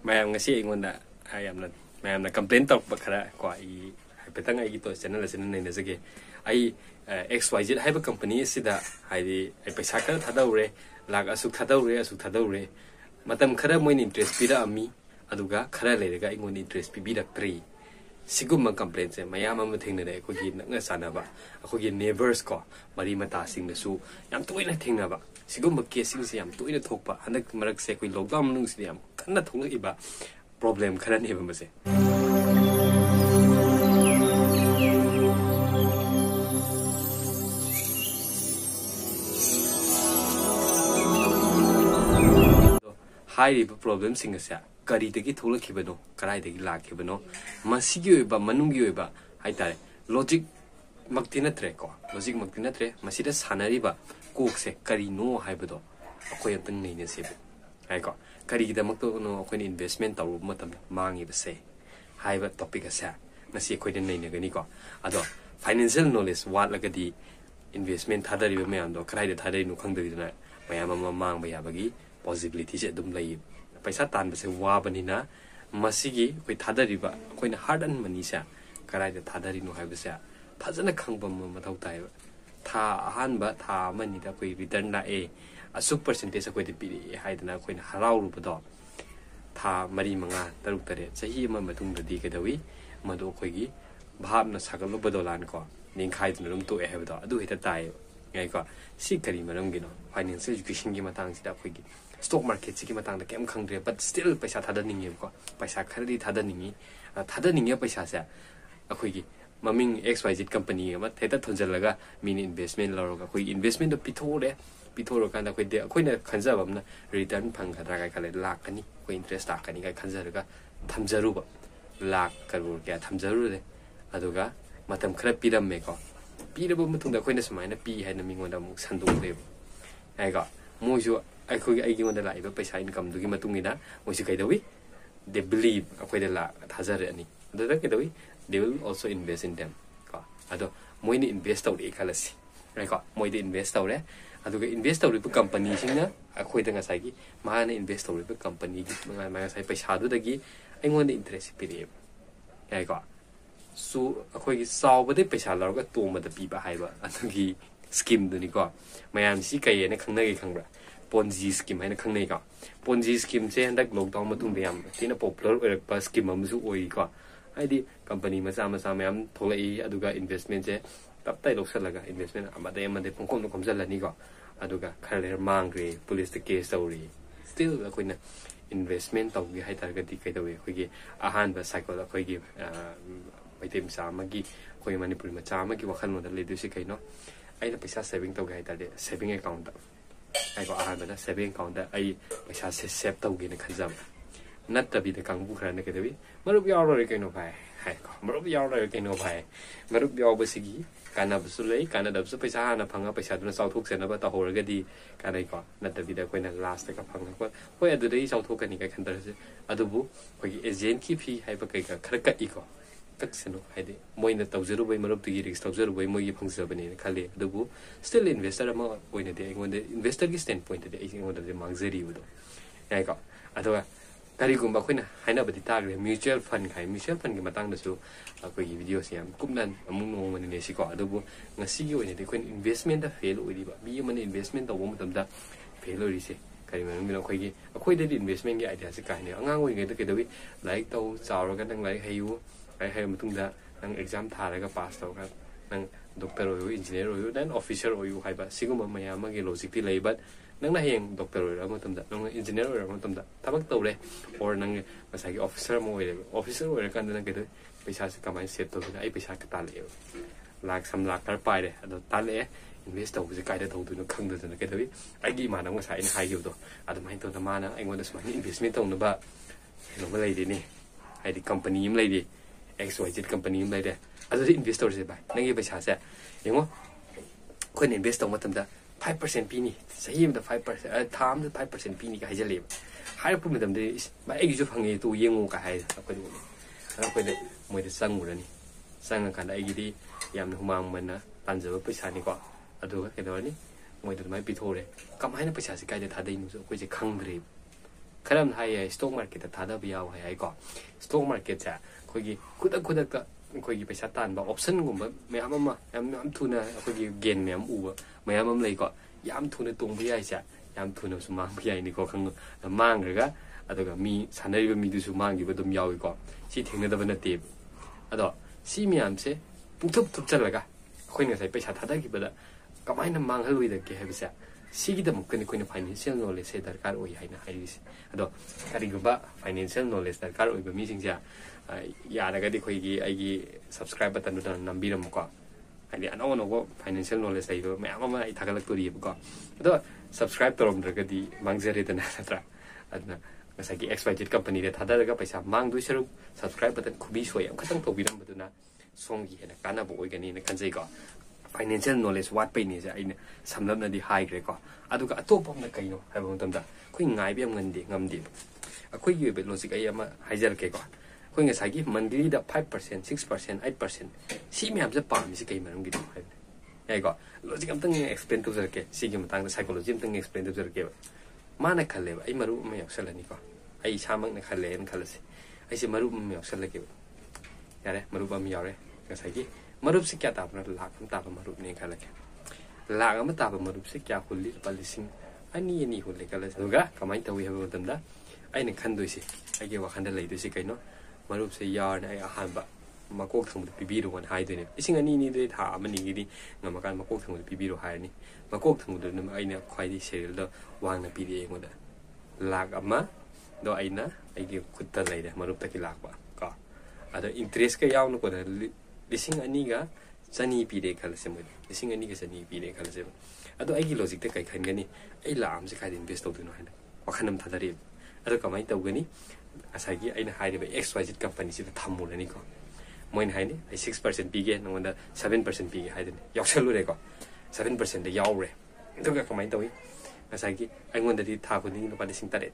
ma'am ngasi ingon da ayam na ma'am na complain tok bakara kwa I petang ai to channel channel nei na jage ai XYZ hai ba company sida hai di ai paisa kar thadaure lag asuk thadaure matam khara moin interest pira ami aduga khara lerega ingon interest pi birak 3 sigum complain se mayam am thingna de ko gi nga sanaba ko gi neighbors ko mari mata sing na su yam toina thingna ba sigum case sing yam toina thokpa hanak marak se koi lockdown nung si yam kanna thongna iba problem khara ne ba se high problem sing sa kari de gi thola khibano karai de gi la khibano masigi ba manungi ba hai tare logic maktina tre ko logic maktina tre masida sanari ba kok se kari no hai ba do akoi antang nei ne se hai ko kari gi da mak to no akoi investment taw matam mangi ba se hai ba topic sa nasi akoi de nei ne gani ko ado financial knowledge wat la ga di investment thadari ba me am do karai de thadari no khang de na mayam ma mang ba ya ba gi possibility se dum lai paisa tan ba se wa banina masigi koi thadari ba koi na hard and money sa karai da thadari no hai ba sa phajana khangba ma thau tai ba tha ahan ba tha mani da koi return na a asuk percentage koi de piri hai da na koi na harau ru ba do tha mari manga taruk tare sahi ma matung da di ka dawi mado koi gi bhab na sagal lo badolan ko ning khai dun rum to e ha ba do adu hita tai ngai ko si kari maram gi no financial education gi matang si da koi gi stock market sigi matang da kem khang re but still paisa thada ningi ko paisa khari thada ningi paisa sa akhoi gi maming XYZ company ma theta thonjal laga min investment la ro khoi investment do pithore kan da khoi de khoi na khanja bam na return phang khadra ga khale lak ani khoi interest ta kani ga khanja ga thamjaru ba lak karur kya thamjaru le aduga matam khara piram me ko pirabo mutung da khoi na smai na pi hai na mingon da mu sandung de ai ga moju ai khoi ai gi mon da lai ba paisa income du gi matung ina moju kai dawi they believe akhoi da la thajare ani da kai dawi they will also invest in them ko ado moi ni invest taw de khalasi ai ko moi de invest taw re ado ga invest taw ri company sing na akhoi da nga sai gi ma na invest taw ri company gi ma sai paisa du da gi ai ngon de interest pi re ai ko su akhoi gi saw ba de paisa la ga to ma da pi ba hai ba ado gi scheme du ni ko mayam si kai ne khang na gi khang ba Ponzi scheme hai na khang nei ka Ponzi scheme se handak lockdown matung de yam tina popular oirak pa scheme amsu oi ka ai di company macha mayam tholai aduga investment je tap tai loksalaga investment amade pongkom komjalani ka aduga khale mangre police the case tawri still akoina investment tawgi hai tar ga di kai dawe khogi ahan ba cycle khogi item samagi khoi manipur macha amagi wakhal no da le du si kai no ai na paisa saving tawga hai tar de saving account ai ko ahan ba saving account da ai paisa se save tawgi na khanjam nat tabi de kang bu khran ne ke debi marup yaw ro ke no bai hai ko marup yaw ro ke no bai marup yaw ba sigi kana bu su lei kana da su paisa na phanga paisa du na sau thuk se na ba ta hor ga di kana ko nat tabi da ko na last ka phanga ko ko adu dei sau thuk ka ni ka khan tar se adu bu ko gi agent ki phi hai ba kai ka khar ka i ko tak se no hai de moi na taw zeru bai marup tu gi risk taw zeru bai moi gi phang se ba ni khale adu bu still investor ma ko ne de ngon de investor gi standpoint de ai ngon de mang zeri bu do ai ko adu kari gumba khoina haina badi tagre mutual fund gi matang da su koi gi video siam kumnan amung no man ne si ko adu ngasi gi one de khoin investment da fail oi di ba bi man investment da wom tam da fail oi se kari man mi no khoi gi khoi de investment gi idea se ka ne angang oi ngai da ke dawi like tau chaw ga nang lai hayu ai hai mutung da nang exam tha ra ga pass tau ga nang doctor oi engineer oi then officer oi hai ba siguma maya ma gi logic ti lai but nang na heng doctor oi ra mo tam da nang engineer oi ra mo tam da tabak tau le or nang masagi officer mo oi kan nang ke de paisa se kamai set to ai paisa ka ta le lak sam lak kar pai de ado ta le invest tau se kai da tau tu no khang da na ke de ai gi ma nang sa in hai gi do ado mai to na ma na ai ngon da smai investment tau na ba no ma lai de ni ai di company im lai di XYZ company im lai de ado di investor se bai nang gi paisa se yengo ko ni invest tau ma tam da 5% pi ni sahi ma 5% tham 5% pi ni ka hajale hai pu ma dam de ba ai gi ju phangi tu yengu ka hai ko ni ko de moi de sang mu ni sang kan ai gi di yam na humang man na tan je paisa ni ko adu ke do ni moi de mai pi tho re kam hai na paisa se kai de tha dai nu so ko je khang dre खरम high stock market थादा भी याव है को stock market से कोई खुद का कोई पैसा तान ऑप्शन गुम मैम थूना अखोगी गेन मैम ऊब मैम लेको याम थूना तोंब याइसे याम थूना मांग याइनिको खंग मांगरगा अदुगा मी सानरिबा मीदुसु मांगिबा दुम याविको सी थेंगनदबा नते अदो सी मैम से पुथुप थुप चलगा अखोइना साइ पैसा थादागिबदा कमाइना मांगहलुइदके हेबसे सिगिदमुकनि कोइना फाइनेंशियल नॉलेज से दरकार ओइ हाइना हाइरिस अदो करिगुबा फाइनेंशियल नॉलेज दरकार ओइबा मीसिंगजा यारगदी खोइगी आइगी सब्सक्राइब बटन द नंबिरमको हाइदि अनौनौबो फाइनेंशियल नॉलेज लाइबो मैम अमा इ थागलक्तोरिबको अदो सब्सक्राइब तोरमद्रगदी मांगजरेदना नत्रा अदना ngасagi XYZ company de thadaraga paisa mangdu saru subscribe button khubi soi am khatang tobiram baduna songi hena kana bo oigani na kanjai ko financial knowledge wat pai ni ja aina samlamna di high gre ko aduga atopom na kaino haibo tamda khoi ngai biam ngandi ngamdi akhoi gi be logic ai ama haijar ke ko khoi ngasagi monthly da 5% 6% 8% si myam ja pam si kai maram gi hai ai ko logic am tang explain to jar ke si gi matang psychology am tang explain to jar ke माना खले आई मरु में यक्सलनी को आई सामक ने खले न खलसे आई से मरु में यक्सल के यारे मरु बम यारे गसाई मरु से क्या तापना लाख हम ताप मरु ने खले लाख हम ताप मरु से क्या हुल्ली पलिसिंग अनि नि हुल्ले कले दुगा कमाई तवी हबो तंदा आई ने खंदोइसे आई के वखंड लेदोइसे कइनो मरु से यार ने अहानबा मकोक थंग पिबिरो वन हाइदोने इसिंग अनि नि दे था अमनि गिदि ngamakan मकोक थंग पिबिरो हायनि मकोक थंग दु नम आइना ख्वाइदि सेरियल द वांगना पिदि एगोदा लाख अमा दो आइना आइगे खुत्ता लैदे मरुप तकि लाखबा का अदा इंटरेस्ट का यावनो को लिसिंग अनि गा चनी पिदे खलसे मो लिसिंग अनि गा चनी पिदे खलसे अदो आइगी लॉजिक ते kai खनगनि ai लाम से खादि इन्वेस्ट तौदुनो हायना वखनम थादरि अदो कमाइ तौगनि असागी आइना हाइरेबा XYZ कंपनी से थम्मुरनि को मोइन हाइने 6% पीगे नंगोंदा 7% पीगे हाइदने यावसलुरेको 7% दे यावरे दुगा कमाइ तौइ ngасagi aingondadi tha khuni no palising tare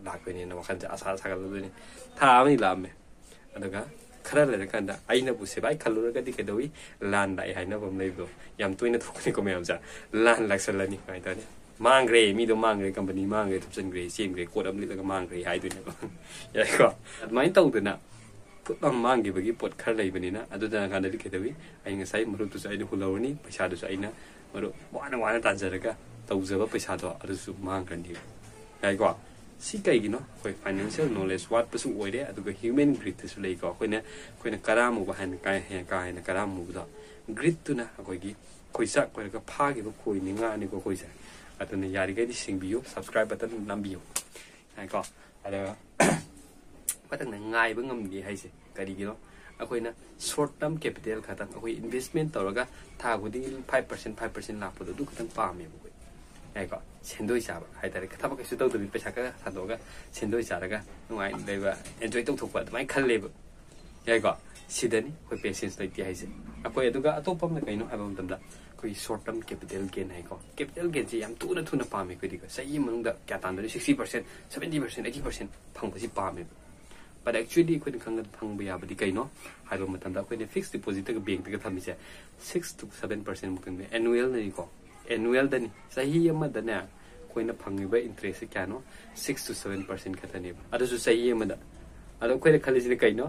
lakweni no wakhan asa sagaluduni tha ami lamme aduga khara le kanda aina bu se bai khaluraga di kedoi lan dai haina bom leibo yam toina thokni ko meyam ja lan laksalani kai tane mangre mi do mangre company mangre thupsen gre sim gre kodam li laga mangre hai duina ko ya ko admai tawduna putang mangi bagi pot khar leibani na aduda kanda di kedoi ai ngasai muru tu sai ni hulawni paisa du sai na muru wana tanjaraga तौजबा पैसा दो अरुसु मांग गनि गाय को सी कइगिनो कोइ financial knowledge वाट पसु ओइरे अदुगा human grid तसु लेको कोइना करामु बहन काय हे करामु द ग्रिड तुना कोइगी कोइसा कोइगा फागिबो कोइ निंगा नि को कोइसा अतने यारि गदि सिंबियो सब्सक्राइब बटन नंबियो गाय को अदा पतंग ngai बंगम दि हाइसे करिगिनो अखोइना शॉर्ट टर्म कैपिटल खतम अखोइ इन्वेस्टमेंट तौरगा था गुदि 5% लापदो दु खतम पामे ऐको सेंदोइ साबा हाइतारे थबक कैसु तौदबि पैसा का थादोगा सेंदोइ सारगा नुआइ लेबा एन्जॉय तौथोकबा दमाइ खल्लेबा ऐको सिदनी कोइ पेशेंस लैति हाइसे अखोइ अदुगा अतोपम कैनो हाबा मतमदा कोइ short term capital gain haiku capital gain से याम तुना पामे कोइदिगा सही मनुंगदा क्या तांदरि 60% 70% 80% फंगबसि पामे but actually कोइ खंगद फंगबा याबदि कैनो हाइबा मतमदा कोइ फिक्स डिपॉजिट का बैंक तक थमिसे 6 to 7% मुकंदे एनुअल नैको annual dani sahi amadana koina phangiba interest kyano 6 to 7% khatani adu sahi amada adu koina khalisini kaino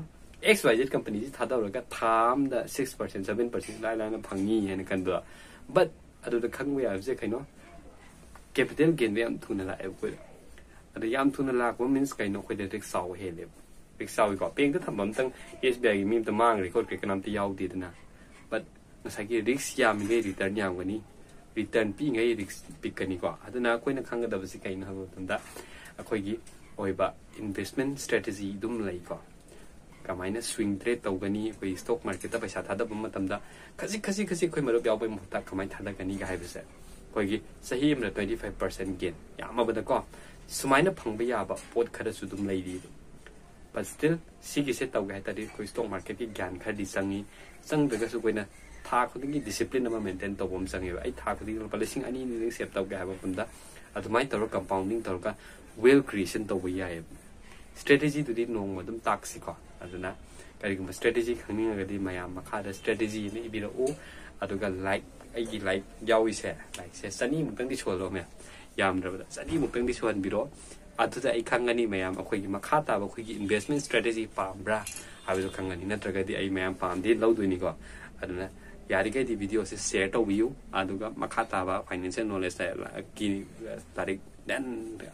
XYZ company ji thadawraga tham da 6% 7% lai lai na phangi hen kanba but adu da khangwe abje kaino capital gain yam thuna la ko adu yam thuna la ko means kaino koi da risk saw hele risk saw ko peng da thambam tang SBI gi mim ta mang record ke kanam ti yaw di dana but nasagi risk yam ge return yam gani return pi ngai risk pikani ko aduna koina khanga da basi kaina habo tanda akoigi oiba investment strategy dum lai ko kamaina swing trade tawgani koi stock market ta paisa thada bum matamda khasi koi maro byaw bai muta kamai thada gani ga haibase koigi sahi amra 25% gain yama bada ko sumaina phangba ya ba pot khara su dum lai di but still sigi se tawga ta di koi stock market ki gyan khadi sangi sang daga su koina था खुदिंगी discipline अमा maintain तौबम संगेबा आई था खुदिंग पलिसिंग अनि नि save तौगे हाबा पुंदा अदुमाइ तौर compounding तौरका well creation तौबा याय strategy दुदि नोंग मदम ताक्सि को अदुना करिगम स्ट्रेटेजी खंगनिगदि मया मखादा स्ट्रेटेजी नि इबिरा ओ अदुगा लाइक आइगी लाइक यावी से लाइक से सनी मुक्तंग दि सोलो मे यामद्रबदा सनी मुक्तंग दि सोहन बिरो अदुदा आई खंगनी मैम अखोई मखा ताब अखोई इन्वेस्टमेंट स्ट्रेटेजी पाम्ब्रा हाबिदो खंगनी नत्रगदी आई मैम पामदे लौदोइनी को अदुना यारिगैदी वीडियो से शेयर तौबियु अदुगा मखा ताबा फाइनेंशियल नॉलेज की तारिक देन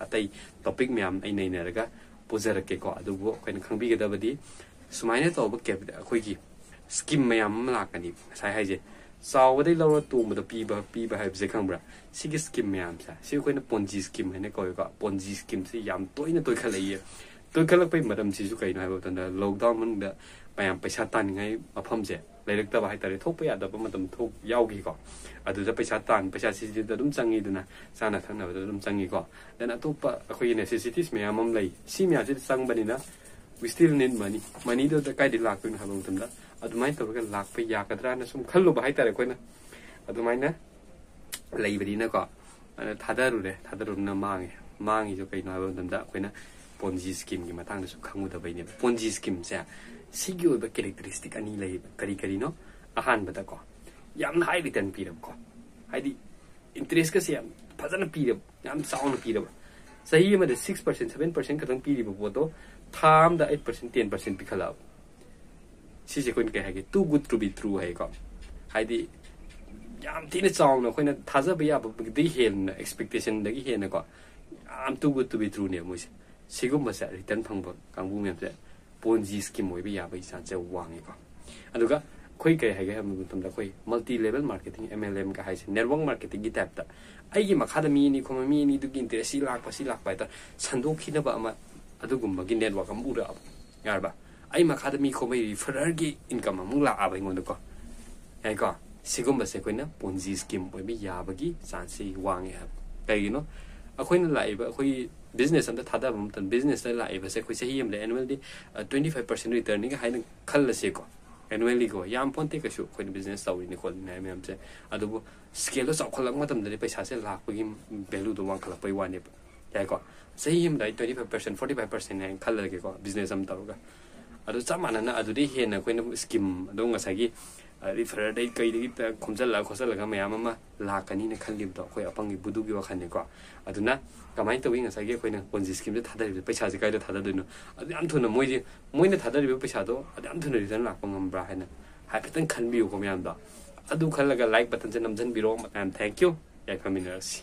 अतै टॉपिक मैम आई नैनरगा पुजरके को अदुबो अखोइन खंबिगदबदी सुमाइने तौब के अखोई स्कीम मैम लाकनी साइ हाइजे चावदे लौर तोमद पीबा हाइबसे खंब्रा सिगी स्कीम मैम सा सि अखोइना पोंजी स्कीम हैने कोइगा पोंजी स्कीम से याम तोइना तोइखलैये तोइखलपै मरम सिसु कैनो हाइबो तंदा लॉकडाउन मनदा मैम पैसा तानिङै मफमजे लेरक्तबा हाइतारे थोप यादब मतम थोप याउगी को अदुदा पैसा सिजिदा दुम चंगीदना साना थनबदा दुम चंगी को देन अतोपा अखोइ नेसेसिटीज मैम हम लै सि म्या सि चंगबनिना we still need money do the kai lak pin habung tumda adumai to ga lak pe ya kadra na sum khallu ba haitare koina adumai na leibri na ko thadaru na mangi jo kai na habung tumda koina ponzi scheme gi matang su khangu da bai ne ponzi scheme sa sigi ba characteristic ani lei kari no ahan ba da ko yam high return pi ko haidi interest ka se phajana pi yam sound pi sahi ma de 6% 7% ka tang pi bo to tham da 8% 10% pikhala si je koin ke ha ge too good to be true hai ko haidi yam thine chawng na koina thaja ba ya ba de hen expectation da gi hen ko am too good to be true ne mo sigum ba sa return phang ba kang bu mem se ponzi scheme oi ba ya ba isa che wang ko aduga koi ke ha ge ham tum da koi multi level marketing MLM ka hai se network marketing gi type ta ai gi makha da mi ni ko mi ni du gi interest si lak pa ta sandok khina ba ma अदुगुम्बा की network हम उरा यारबा आई मखाद मी को मै रिफरर की income हम ला आबा इंगोन को याइ को सिगुम्बा से कोइना पोंजी स्कीम पोइ बि याबगी चांस वांगे हब कइनो अखोइन लाइबा अखोइ बिजनेस अम थादा बम तन बिजनेस ला लाइबा से कोइ सही हम ले एनुअली 25% रिटर्निंग हाइन खल से को एनुअली को याम पोंते कसु कोइ बिजनेस तौरिनि को नाय मेम से अदुबो स्केल चौखलक मतम दे पैसा से लाखपगी वैल्यू दो वांखलक पै वाने याइ को सही हम दाइ 25% 45% ने खलगे को बिजनेस हम तौगा अदु चमाना ना अदुदि हेना कोइना स्कीम दो ngसागी refer दai kai dei khomjal la khosal ga mayam ma lakani ne khalib do khoi apangi budu gi wakhan ne ko aduna kamai to wi ngसागी koina ponzi scheme de thadari paisa ji kai do thada dinu adu am thuna moine thadari paisa do adu am thuna return la pangam bra hena hapitan khanbi ko mayam do adu khallaga like button je namjan biro thank you yai familiar si